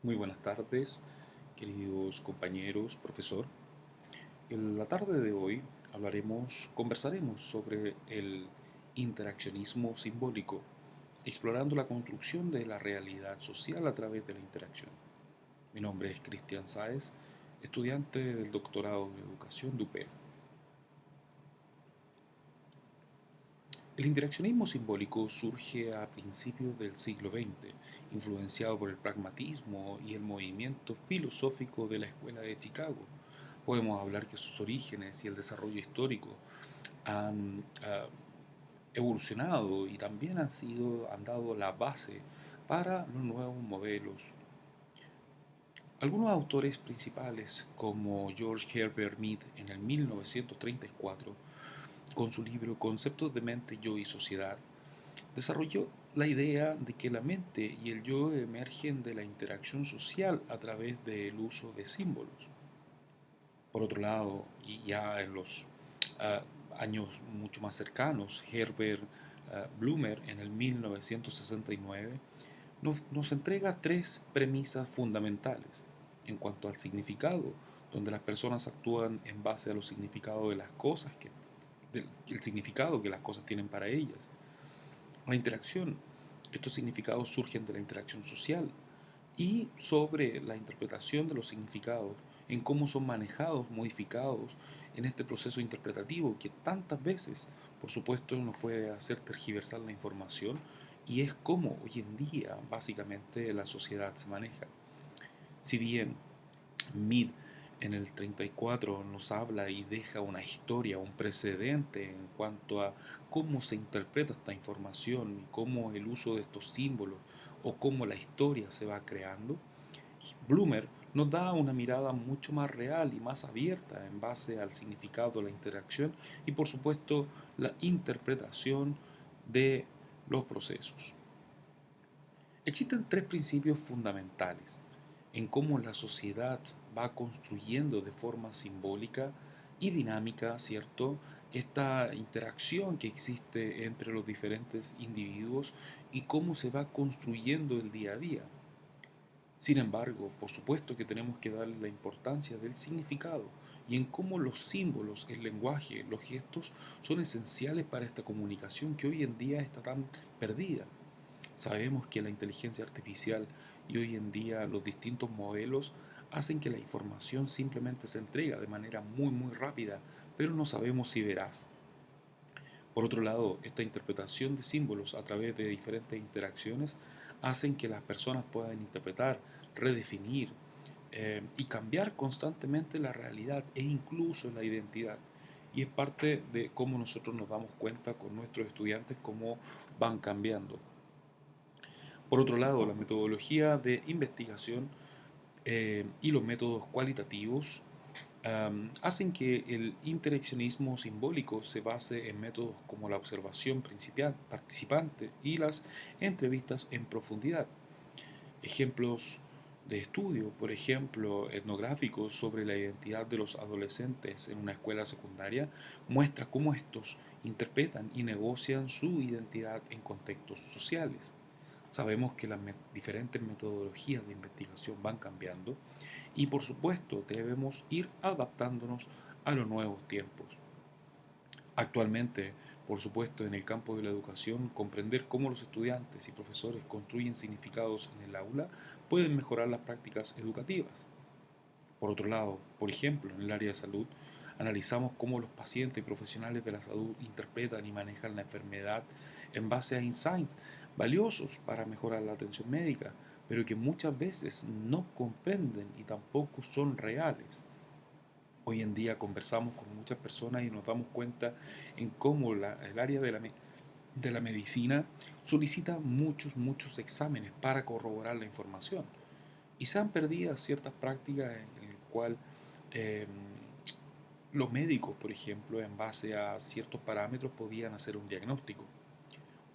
Muy buenas tardes, queridos compañeros, profesor. En la tarde de hoy conversaremos sobre el interaccionismo simbólico, explorando la construcción de la realidad social a través de la interacción. Mi nombre es Cristian Sáez, estudiante del doctorado en educación de UPE. El interaccionismo simbólico surge a principios del siglo XX, influenciado por el pragmatismo y el movimiento filosófico de la Escuela de Chicago. Podemos hablar que sus orígenes y el desarrollo histórico han evolucionado y también han dado la base para los nuevos modelos. Algunos autores principales, como George Herbert Mead en el 1934, con su libro Conceptos de mente, yo y sociedad, desarrolló la idea de que la mente y el yo emergen de la interacción social a través del uso de símbolos. Por otro lado, y ya en los ah, años mucho más cercanos, Herbert Blumer en el 1969 nos entrega tres premisas fundamentales en cuanto al significado, donde las personas actúan en base a los significados de las cosas, el significado que las cosas tienen para ellas. La interacción, estos significados surgen de la interacción social y sobre la interpretación de los significados, en cómo son manejados, modificados en este proceso interpretativo que tantas veces, por supuesto, nos puede hacer tergiversar la información y es como hoy en día básicamente la sociedad se maneja. Si bien Mead en el 34 nos habla y deja una historia, un precedente en cuanto a cómo se interpreta esta información y cómo el uso de estos símbolos o cómo la historia se va creando. Blumer nos da una mirada mucho más real y más abierta en base al significado, la interacción y por supuesto la interpretación de los procesos. Existen tres principios fundamentales en cómo la sociedad va construyendo de forma simbólica y dinámica, ¿cierto? Esta interacción que existe entre los diferentes individuos y cómo se va construyendo el día a día. Sin embargo, por supuesto que tenemos que darle la importancia del significado y en cómo los símbolos, el lenguaje, los gestos son esenciales para esta comunicación que hoy en día está tan perdida. Sabemos que la inteligencia artificial y hoy en día los distintos modelos hacen que la información simplemente se entrega de manera muy rápida, pero no sabemos si veraz. Por otro lado, esta interpretación de símbolos a través de diferentes interacciones hacen que las personas puedan interpretar, redefinir y cambiar constantemente la realidad e incluso la identidad. Y es parte de cómo nosotros nos damos cuenta con nuestros estudiantes cómo van cambiando. Por otro lado, la metodología de investigación y los métodos cualitativos hacen que el interaccionismo simbólico se base en métodos como la observación principal, participante y las entrevistas en profundidad. Ejemplos de estudio, por ejemplo, etnográficos sobre la identidad de los adolescentes en una escuela secundaria, muestra cómo estos interpretan y negocian su identidad en contextos sociales. Sabemos que las diferentes metodologías de investigación van cambiando y por supuesto debemos ir adaptándonos a los nuevos tiempos. Actualmente, por supuesto, en el campo de la educación, comprender cómo los estudiantes y profesores construyen significados en el aula pueden mejorar las prácticas educativas. Por otro lado, por ejemplo, en el área de salud, analizamos cómo los pacientes y profesionales de la salud interpretan y manejan la enfermedad en base a insights valiosos para mejorar la atención médica, pero que muchas veces no comprenden y tampoco son reales. Hoy en día conversamos con muchas personas y nos damos cuenta en cómo el área de la medicina solicita muchos exámenes para corroborar la información. Y se han perdido ciertas prácticas en el cual eh, los médicos, por ejemplo, en base a ciertos parámetros podían hacer un diagnóstico.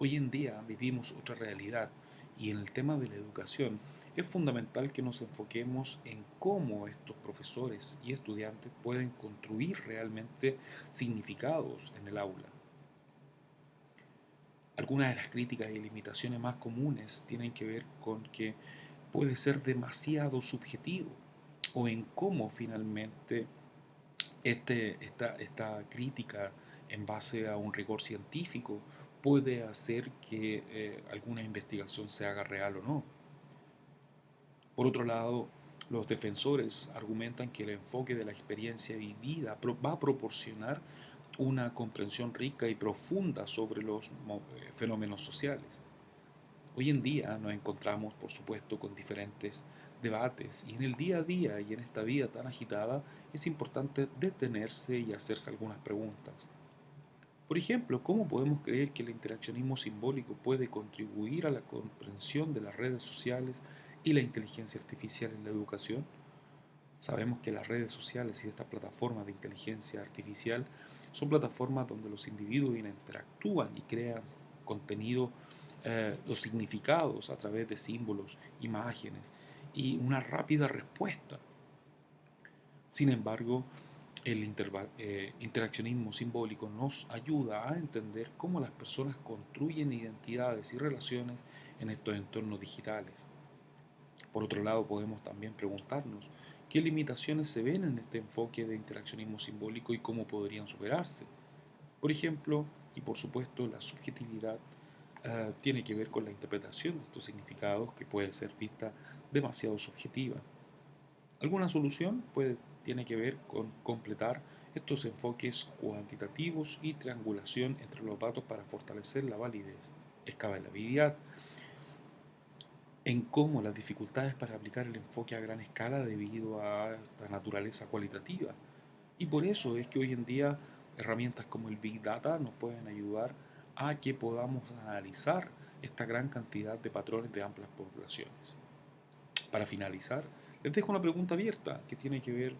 Hoy en día vivimos otra realidad y en el tema de la educación es fundamental que nos enfoquemos en cómo estos profesores y estudiantes pueden construir realmente significados en el aula. Algunas de las críticas y limitaciones más comunes tienen que ver con que puede ser demasiado subjetivo o en cómo finalmente esta crítica en base a un rigor científico puede hacer que alguna investigación se haga real o no. Por otro lado, los defensores argumentan que el enfoque de la experiencia vivida va a proporcionar una comprensión rica y profunda sobre los fenómenos sociales. Hoy en día nos encontramos, por supuesto, con diferentes debates y en el día a día y en esta vida tan agitada es importante detenerse y hacerse algunas preguntas. Por ejemplo, ¿cómo podemos creer que el interaccionismo simbólico puede contribuir a la comprensión de las redes sociales y la inteligencia artificial en la educación? Sabemos que las redes sociales y estas plataformas de inteligencia artificial son plataformas donde los individuos interactúan y crean contenido o significados a través de símbolos, imágenes y una rápida respuesta. Sin embargo, el interaccionismo simbólico nos ayuda a entender cómo las personas construyen identidades y relaciones en estos entornos digitales. Por otro lado, podemos también preguntarnos qué limitaciones se ven en este enfoque de interaccionismo simbólico y cómo podrían superarse. Por ejemplo, y por supuesto, la subjetividad tiene que ver con la interpretación de estos significados que puede ser vista demasiado subjetiva. Alguna solución tiene que ver con completar estos enfoques cuantitativos y triangulación entre los datos para fortalecer la validez, escalabilidad, en cómo las dificultades para aplicar el enfoque a gran escala debido a esta naturaleza cualitativa. Y por eso es que hoy en día herramientas como el Big Data nos pueden ayudar a que podamos analizar esta gran cantidad de patrones de amplias poblaciones. Para finalizar, les dejo una pregunta abierta que tiene que ver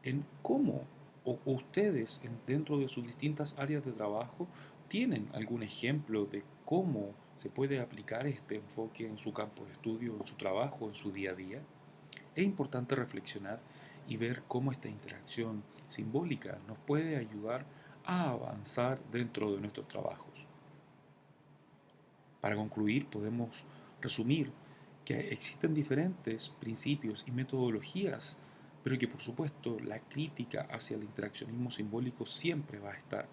en cómo o ustedes dentro de sus distintas áreas de trabajo tienen algún ejemplo de cómo se puede aplicar este enfoque en su campo de estudio, en su trabajo, en su día a día. Es importante reflexionar y ver cómo esta interacción simbólica nos puede ayudar a avanzar dentro de nuestros trabajos. Para concluir, podemos resumir que existen diferentes principios y metodologías, pero que por supuesto la crítica hacia el interaccionismo simbólico siempre va a estar.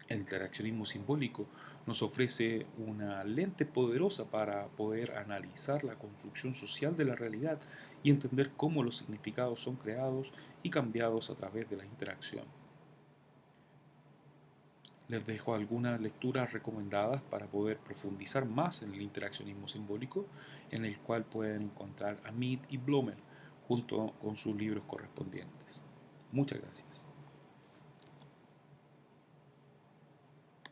El interaccionismo simbólico nos ofrece una lente poderosa para poder analizar la construcción social de la realidad y entender cómo los significados son creados y cambiados a través de la interacción. Les dejo algunas lecturas recomendadas para poder profundizar más en el interaccionismo simbólico, en el cual pueden encontrar a Mead y Blomer junto con sus libros correspondientes. Muchas gracias.